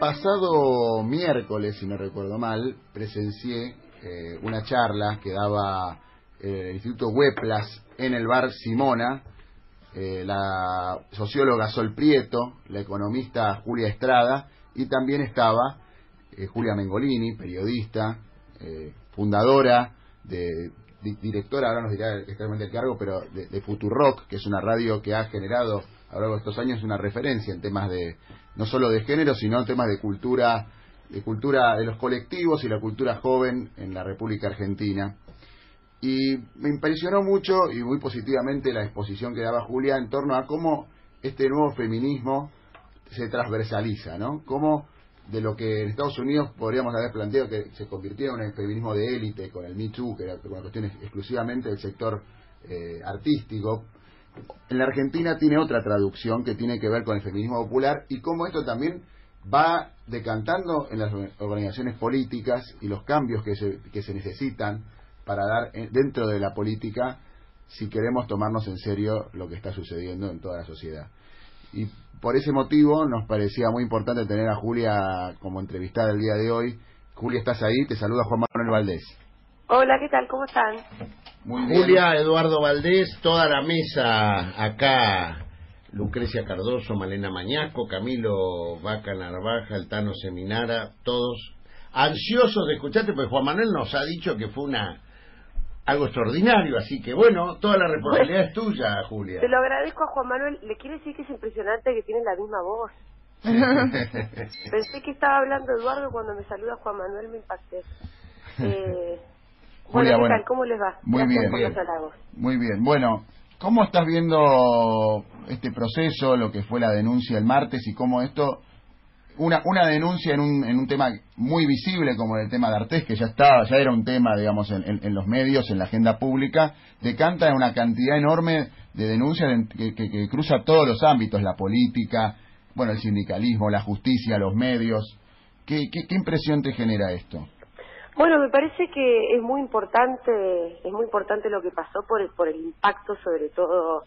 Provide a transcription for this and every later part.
pasado miércoles, si no recuerdo mal, presencié una charla que daba el Instituto Hueplas en el bar Simona, la socióloga Sol Prieto, la economista Julia Estrada, y también estaba Julia Mengolini, periodista, fundadora, directora, ahora nos dirá exactamente el cargo, pero de Futurock, que es una radio que ha generado a lo largo de estos años una referencia en temas de, no solo de género, sino en temas de cultura de los colectivos y la cultura joven en la República Argentina. Y me impresionó mucho y muy positivamente la exposición que daba Julia en torno a cómo este nuevo feminismo se transversaliza, ¿no? Cómo de lo que en Estados Unidos podríamos haber planteado que se convirtiera en un feminismo de élite con el Me Too, que era una cuestión exclusivamente del sector artístico, en la Argentina tiene otra traducción que tiene que ver con el feminismo popular, y cómo esto también va decantando en las organizaciones políticas y los cambios que se necesitan para dar dentro de la política si queremos tomarnos en serio lo que está sucediendo en toda la sociedad. Y por ese motivo nos parecía muy importante tener a Julia como entrevistada el día de hoy. Julia, ¿estás ahí? Te saluda Juan Manuel Valdés. Hola, ¿qué tal? ¿Cómo están? Muy bien. Julia, Eduardo Valdés, toda la mesa acá, Lucrecia Cardoso, Malena Mañasco, Camilo Vaca Narvaja, el Tano Seminara, todos ansiosos de escucharte, porque Juan Manuel nos ha dicho que fue algo extraordinario, así que bueno, toda la responsabilidad es tuya, Julia. Te lo agradezco a Juan Manuel. Le quiero decir que es impresionante que tiene la misma voz. Pensé que estaba hablando Eduardo cuando me saluda Juan Manuel, me impacté. Julia, ¿Qué tal? ¿Cómo les va? Muy Gracias bien, por los halagos. Muy bien. Bueno, ¿cómo estás viendo este proceso, lo que fue la denuncia el martes y cómo esto, una denuncia en un tema muy visible como el tema de D'Artés, que ya era un tema, digamos, en los medios, en la agenda pública, decanta en una cantidad enorme de denuncias que cruza todos los ámbitos, la política, bueno, el sindicalismo, la justicia, los medios? ¿Qué impresión te genera esto? Bueno, me parece que es muy importante lo que pasó por el impacto, sobre todo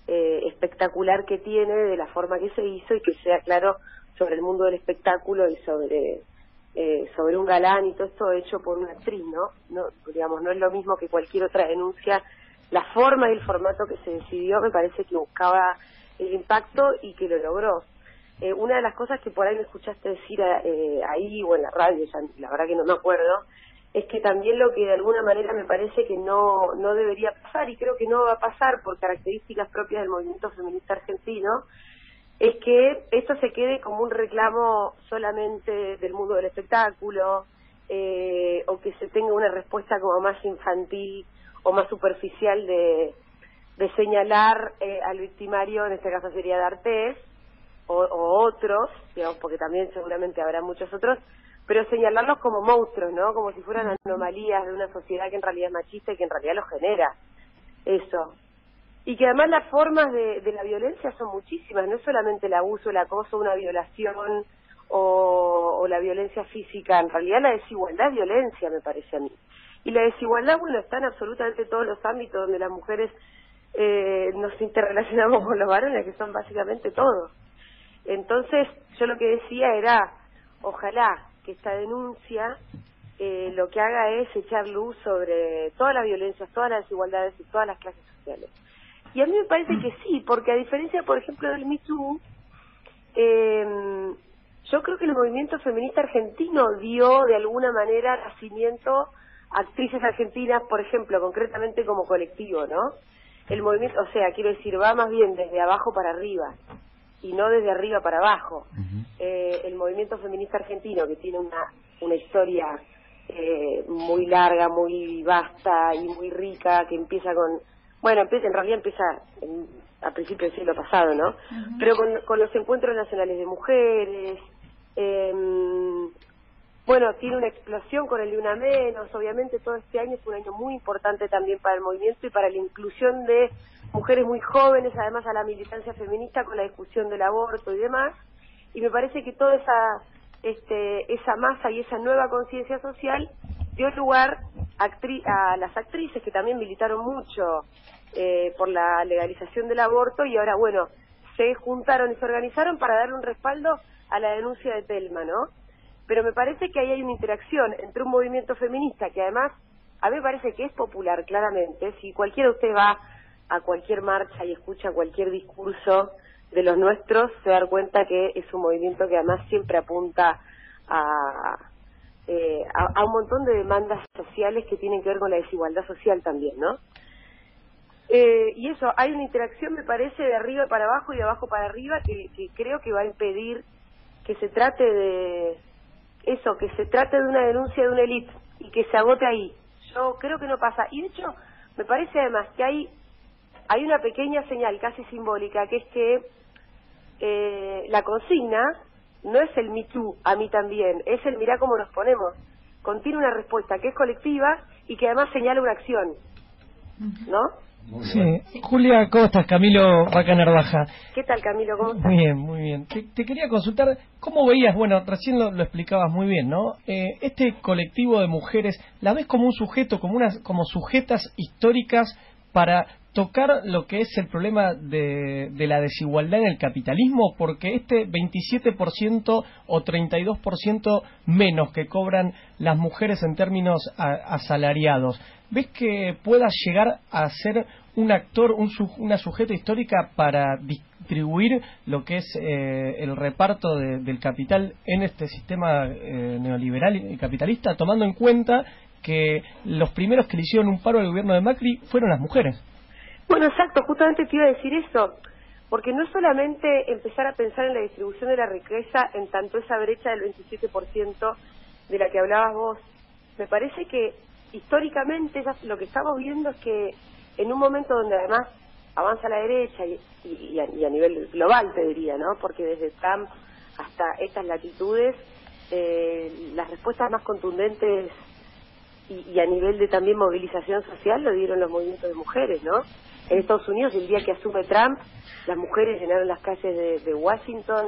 espectacular que tiene, de la forma que se hizo, y que sea claro sobre el mundo del espectáculo y sobre un galán y todo esto hecho por una actriz, ¿no? No, digamos, no es lo mismo que cualquier otra denuncia. La forma y el formato que se decidió me parece que buscaba el impacto y que lo logró. Una de las cosas que por ahí me escuchaste decir ahí o en la radio, ya, la verdad que no me acuerdo, es que también lo que de alguna manera me parece que no debería pasar, y creo que no va a pasar por características propias del movimiento feminista argentino, es que esto se quede como un reclamo solamente del mundo del espectáculo, o que se tenga una respuesta como más infantil o más superficial de señalar al victimario, en este caso sería D'Artés, o otros, digamos, porque también seguramente habrá muchos otros, pero señalarlos como monstruos, ¿no? Como si fueran anomalías de una sociedad que en realidad es machista y que en realidad lo genera. Eso. Y que además las formas de la violencia son muchísimas, no es solamente el abuso, el acoso, una violación o la violencia física. En realidad la desigualdad es violencia, me parece a mí. Y la desigualdad, bueno, está en absolutamente todos los ámbitos donde las mujeres nos interrelacionamos con los varones, que son básicamente todos. Entonces, yo lo que decía era, ojalá que esta denuncia lo que haga es echar luz sobre todas las violencias, todas las desigualdades y todas las clases sociales. Y a mí me parece que sí, porque a diferencia, por ejemplo, del Me Too, yo creo que el movimiento feminista argentino dio de alguna manera nacimiento a actrices argentinas, por ejemplo, concretamente como colectivo, ¿no? El movimiento, o sea, quiero decir, va más bien desde abajo para arriba y no desde arriba para abajo. El movimiento feminista argentino, que tiene una historia muy larga, muy vasta y muy rica, que empieza en realidad empieza a principios del siglo pasado, ¿no? Pero con los encuentros nacionales de mujeres, tiene una explosión con el Ni Una Menos. Obviamente todo este año es un año muy importante también para el movimiento y para la inclusión de mujeres muy jóvenes, además a la militancia feminista con la discusión del aborto y demás. Y me parece que toda esa masa y esa nueva conciencia social dio lugar a las actrices que también militaron mucho por la legalización del aborto, y ahora, bueno, se juntaron y se organizaron para darle un respaldo a la denuncia de Telma, ¿no? Pero me parece que ahí hay una interacción entre un movimiento feminista que además a mí me parece que es popular, claramente. Si cualquiera de ustedes va a cualquier marcha y escucha cualquier discurso de los nuestros, se da cuenta que es un movimiento que además siempre apunta a un montón de demandas sociales que tienen que ver con la desigualdad social también, ¿no? Y eso, hay una interacción, me parece, de arriba para abajo y de abajo para arriba que creo que va a impedir que se trate de eso, que se trate de una denuncia de una élite y que se agote ahí. Yo creo que no pasa. Y de hecho, me parece además que hay una pequeña señal casi simbólica, que es que la consigna no es el me too, a mí también, es el mirá cómo nos ponemos. Contiene una respuesta que es colectiva y que además señala una acción, ¿no? Sí. Julia, ¿cómo estás? Camilo Vaca Narvaja. ¿Qué tal, Camilo? ¿Cómo estás? Muy bien, muy bien. Te quería consultar, ¿cómo veías? Bueno, recién lo explicabas muy bien, ¿no? Este colectivo de mujeres, ¿la ves como un sujeto, como sujetas históricas para tocar lo que es el problema de la desigualdad en el capitalismo? Porque este 27% o 32% menos que cobran las mujeres en términos asalariados, ¿ves que pueda llegar a ser un actor, una sujeta histórica para distribuir lo que es el reparto del capital en este sistema neoliberal y capitalista, tomando en cuenta que los primeros que le hicieron un paro al gobierno de Macri fueron las mujeres? Bueno, exacto, justamente te iba a decir eso, porque no es solamente empezar a pensar en la distribución de la riqueza en tanto esa brecha del 27% de la que hablabas vos. Me parece que históricamente lo que estamos viendo es que en un momento donde además avanza la derecha y a nivel global, te diría, ¿no? Porque desde Trump hasta estas latitudes, las respuestas más contundentes y a nivel de también movilización social lo dieron los movimientos de mujeres, ¿no? En Estados Unidos, el día que asume Trump, las mujeres llenaron las calles de Washington.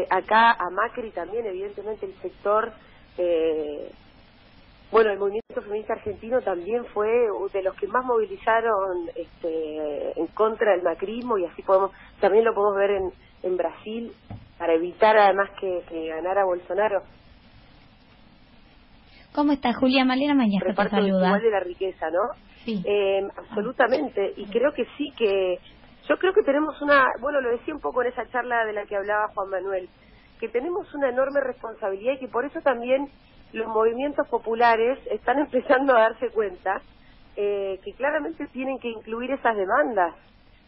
Acá a Macri también, evidentemente, el sector, el movimiento feminista argentino también fue de los que más movilizaron en contra del macrismo, y así también lo podemos ver en Brasil, para evitar además que ganara Bolsonaro. ¿Cómo está, Julia? Malena Mañasco te Reparto saluda. igual de la riqueza, ¿no? Sí. Absolutamente, y creo que sí, yo creo que tenemos lo decía un poco en esa charla de la que hablaba Juan Manuel, que tenemos una enorme responsabilidad y que por eso también los movimientos populares están empezando a darse cuenta que claramente tienen que incluir esas demandas,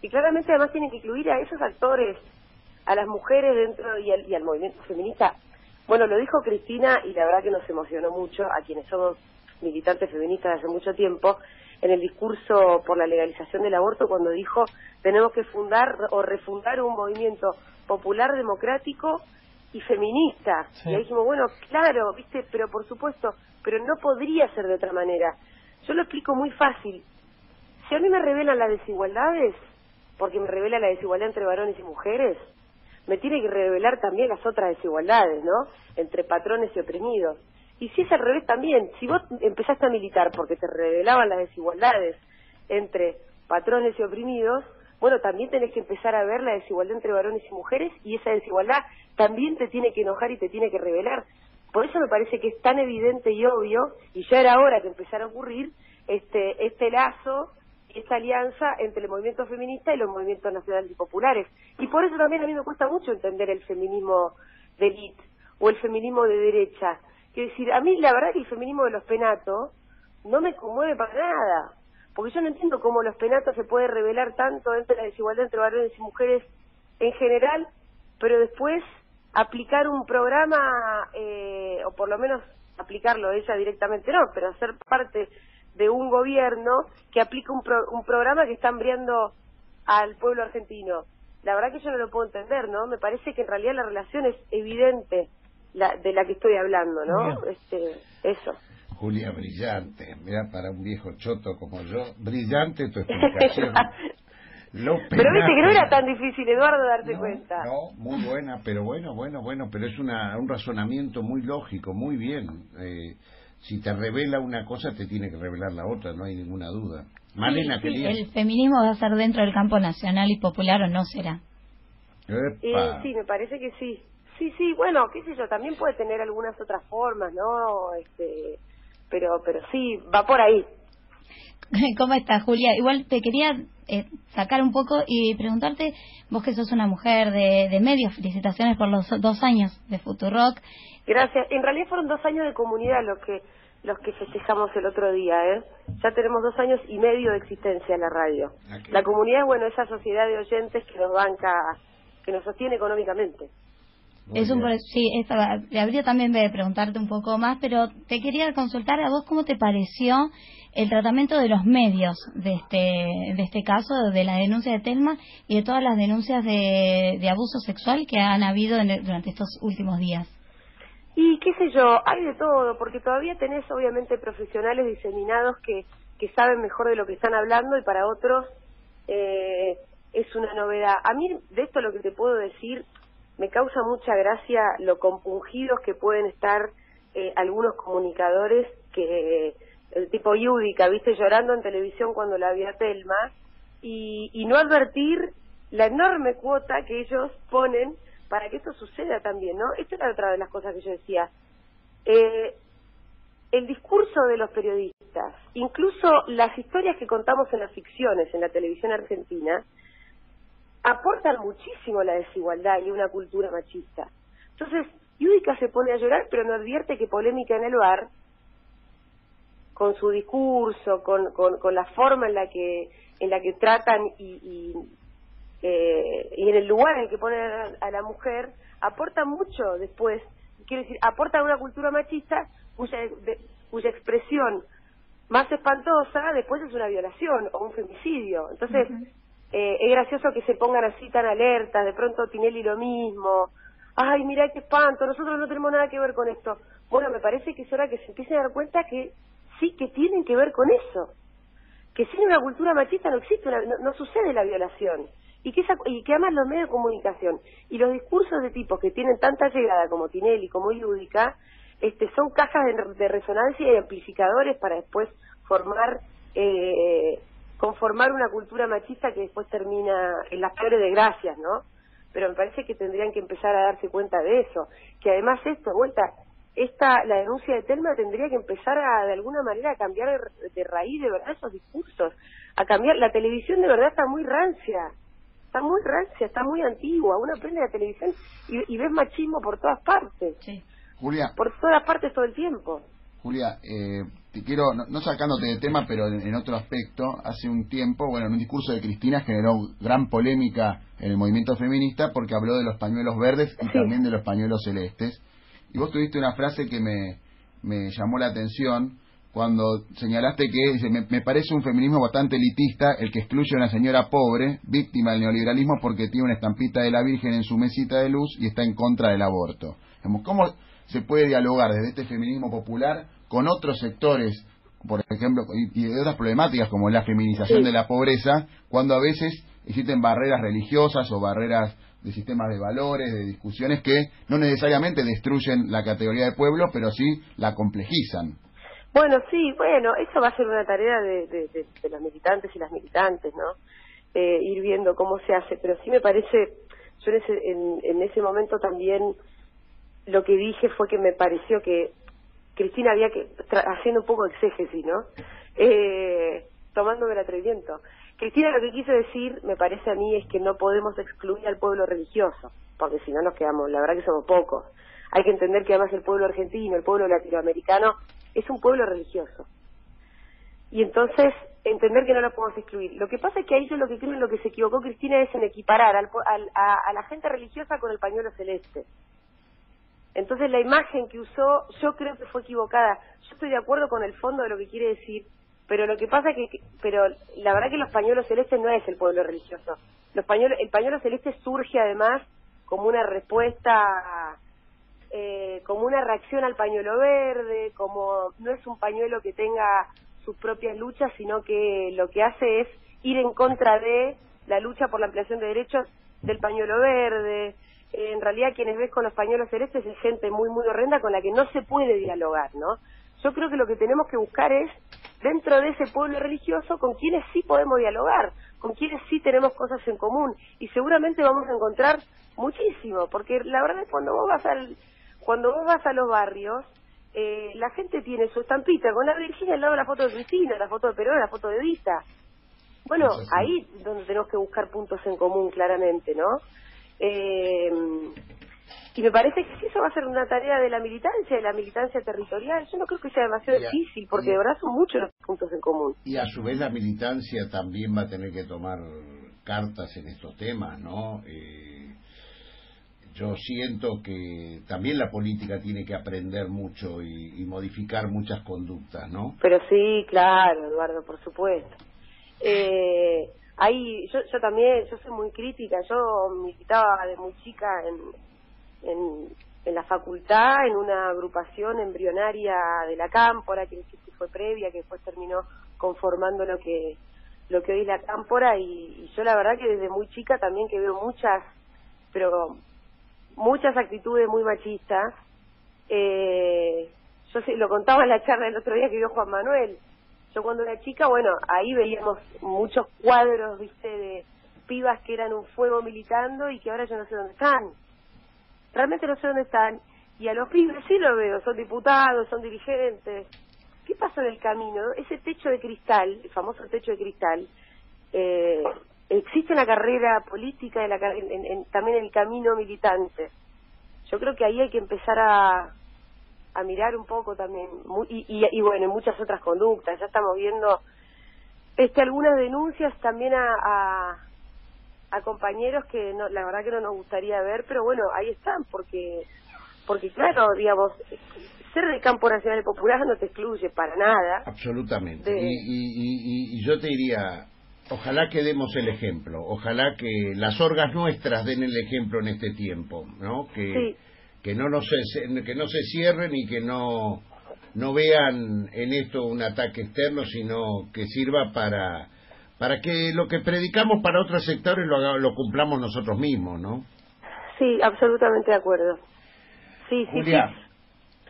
y claramente además tienen que incluir a esos actores, a las mujeres dentro y al movimiento feminista. Bueno, lo dijo Cristina y la verdad que nos emocionó mucho a quienes somos militantes feministas hace mucho tiempo, en el discurso por la legalización del aborto, cuando dijo tenemos que fundar o refundar un movimiento popular, democrático y feminista. Sí. Y ahí dijimos, bueno, claro, viste, pero por supuesto, pero no podría ser de otra manera. Yo lo explico muy fácil. Si a mí me revelan las desigualdades, porque me revela la desigualdad entre varones y mujeres, me tiene que revelar también las otras desigualdades, ¿no? Entre patrones y oprimidos. Y si es al revés también, si vos empezaste a militar porque te revelaban las desigualdades entre patrones y oprimidos, bueno, también tenés que empezar a ver la desigualdad entre varones y mujeres, y esa desigualdad también te tiene que enojar y te tiene que revelar. Por eso me parece que es tan evidente y obvio, y ya era hora que empezara a ocurrir, este lazo, esta alianza entre el movimiento feminista y los movimientos nacionales y populares. Y por eso también a mí me cuesta mucho entender el feminismo de élite o el feminismo de derecha. Quiero decir, a mí la verdad que el feminismo de los penatos no me conmueve para nada, porque yo no entiendo cómo los penatos se puede revelar tanto entre la desigualdad entre varones y mujeres en general, pero después aplicar un programa, o por lo menos aplicarlo ella directamente no, pero hacer parte de un gobierno que aplica un programa que está hambriando al pueblo argentino. La verdad que yo no lo puedo entender, ¿no? Me parece que en realidad la relación es evidente, de la que estoy hablando, ¿no? Eso. Julia, brillante. Mira, para un viejo choto como yo, brillante tu explicación. Pero viste que no era tan difícil, Eduardo, darte cuenta. No, muy buena, pero bueno, pero es un razonamiento muy lógico, muy bien. Si te revela una cosa, te tiene que revelar la otra, no hay ninguna duda. Malena, sí, ¿el feminismo va a ser dentro del campo nacional y popular o no será? Sí, me parece que sí. Sí, bueno, qué sé yo, también puede tener algunas otras formas, ¿no? Pero sí, va por ahí. ¿Cómo estás, Julia? Igual te quería sacar un poco y preguntarte, vos que sos una mujer de medios, felicitaciones por los 2 años de Futurock. Gracias. En realidad fueron 2 años de comunidad los que festejamos el otro día, ¿eh? Ya tenemos 2 años y medio de existencia en la radio. Okay. La comunidad es, bueno, esa sociedad de oyentes que nos banca, que nos sostiene económicamente. Sí, habría también de preguntarte un poco más, pero te quería consultar a vos cómo te pareció el tratamiento de los medios de este caso, de la denuncia de Telma y de todas las denuncias de abuso sexual que han habido durante estos últimos días. Y qué sé yo, hay de todo, porque todavía tenés obviamente profesionales diseminados que saben mejor de lo que están hablando, y para otros es una novedad. A mí de esto lo que te puedo decir, me causa mucha gracia lo compungidos que pueden estar algunos comunicadores, que el tipo Yudica, viste, llorando en televisión cuando la vi a Telma, y no advertir la enorme cuota que ellos ponen para que esto suceda también, ¿no? Esta era otra de las cosas que yo decía. El discurso de los periodistas, incluso las historias que contamos en las ficciones, en la televisión argentina, aportan muchísimo a la desigualdad y una cultura machista. Entonces, Yudica se pone a llorar, pero no advierte que polémica en el bar, con su discurso, con la forma en la que tratan y en el lugar en el que ponen a la mujer, aporta mucho después. Quiero decir, aporta a una cultura machista cuya expresión más espantosa después es una violación o un femicidio. Entonces, es gracioso que se pongan así tan alertas, de pronto Tinelli lo mismo. Ay, mirá qué espanto, nosotros no tenemos nada que ver con esto. Bueno, me parece que es hora que se empiecen a dar cuenta que sí, que tienen que ver con eso. Que sin una cultura machista no existe, no sucede la violación. Y que además los medios de comunicación y los discursos de tipos que tienen tanta llegada como Tinelli, como Yudica, son cajas de resonancia y amplificadores para después conformar una cultura machista que después termina en las peores desgracias, ¿no? Pero me parece que tendrían que empezar a darse cuenta de eso, que además la denuncia de Telma tendría que empezar de alguna manera a cambiar de raíz de verdad esos discursos, a cambiar. La televisión de verdad está muy rancia, está muy antigua. Uno prende la televisión y ves machismo por todas partes. Sí. Julia, por todas partes todo el tiempo. Julia, te quiero, no sacándote de tema, pero en otro aspecto, hace un tiempo, en un discurso de Cristina generó gran polémica en el movimiento feminista porque habló de los pañuelos verdes y también de los pañuelos celestes. Y vos tuviste una frase que me llamó la atención cuando señalaste que dice, me parece un feminismo bastante elitista el que excluye a una señora pobre, víctima del neoliberalismo, porque tiene una estampita de la Virgen en su mesita de luz y está en contra del aborto. ¿Cómo se puede dialogar desde este feminismo popular con otros sectores, por ejemplo, y de otras problemáticas como la feminización de la pobreza, cuando a veces existen barreras religiosas o barreras de sistemas de valores, de discusiones que no necesariamente destruyen la categoría de pueblo, pero sí la complejizan? Bueno, eso va a ser una tarea de los militantes y las militantes, ¿no? Ir viendo cómo se hace, pero sí me parece, yo en ese momento también lo que dije fue que me pareció que Cristina había haciendo un poco de exégesis, ¿no? Tomándome el atrevimiento. Cristina lo que quiso decir, me parece a mí, es que no podemos excluir al pueblo religioso, porque si no nos quedamos, la verdad que somos pocos. Hay que entender que además el pueblo argentino, el pueblo latinoamericano, es un pueblo religioso. Y entonces, entender que no lo podemos excluir. Lo que pasa es que ahí yo lo que creo en lo que se equivocó Cristina es en equiparar a la gente religiosa con el pañuelo celeste. Entonces la imagen que usó yo creo que fue equivocada. Yo estoy de acuerdo con el fondo de lo que quiere decir, pero lo que pasa es pero la verdad que los pañuelos celestes no es el pueblo religioso. El pañuelo celeste surge además como una respuesta, como una reacción al pañuelo verde, como no es un pañuelo que tenga sus propias luchas, sino que lo que hace es ir en contra de la lucha por la ampliación de derechos del pañuelo verde. En realidad quienes ves con los pañuelos celestes es gente muy muy horrenda con la que no se puede dialogar, ¿no? Yo creo que lo que tenemos que buscar es dentro de ese pueblo religioso con quienes sí podemos dialogar, con quienes sí tenemos cosas en común, y seguramente vamos a encontrar muchísimo, porque la verdad es que cuando vos vas a los barrios, la gente tiene su estampita con la Virginia al lado de la foto de Cristina, la foto de Perón, la foto de Vita. Bueno, ahí es donde tenemos que buscar puntos en común, claramente, ¿no? Y me parece que si eso va a ser una tarea de la militancia territorial, yo no creo que sea demasiado difícil, porque de verdad son muchos los puntos en común. Y a su vez la militancia también va a tener que tomar cartas en estos temas, ¿no? Yo siento que también la política tiene que aprender mucho y modificar muchas conductas, ¿no? Pero sí, claro, Eduardo, por supuesto. Ahí yo también, yo soy muy crítica, yo militaba de muy chica en la facultad, en una agrupación embrionaria de la Cámpora, que fue previa, que después terminó conformando lo que hoy es la Cámpora, y yo la verdad que desde muy chica también que veo muchas actitudes muy machistas. Yo lo contaba en la charla el otro día que vio Juan Manuel. Yo cuando era chica, bueno, ahí veíamos muchos cuadros, viste, de pibas que eran un fuego militando y que ahora yo no sé dónde están. Realmente no sé dónde están. Y a los pibes sí lo veo, son diputados, son dirigentes. ¿Qué pasa en el camino? Ese techo de cristal, el famoso techo de cristal, existe una carrera política, también en el camino militante. Yo creo que ahí hay que empezar a mirar un poco también, y bueno, en muchas otras conductas. Ya estamos viendo algunas denuncias también a compañeros que no, la verdad que no nos gustaría ver, pero bueno, ahí están, porque claro, digamos, ser del campo nacional y popular no te excluye para nada. Absolutamente. Y yo te diría, ojalá que demos el ejemplo, ojalá que las orgas nuestras den el ejemplo en este tiempo, ¿no? Que no se cierren y que no vean en esto un ataque externo, sino que sirva para que lo que predicamos para otros sectores lo cumplamos nosotros mismos, ¿no? Sí, absolutamente de acuerdo. Sí, Julia,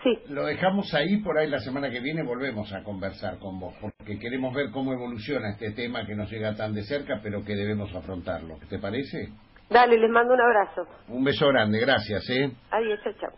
sí. Lo dejamos ahí, por ahí la semana que viene volvemos a conversar con vos, porque queremos ver cómo evoluciona este tema que nos llega tan de cerca, pero que debemos afrontarlo. ¿Te parece? Dale, les mando un abrazo. Un beso grande, gracias, Adiós, chao.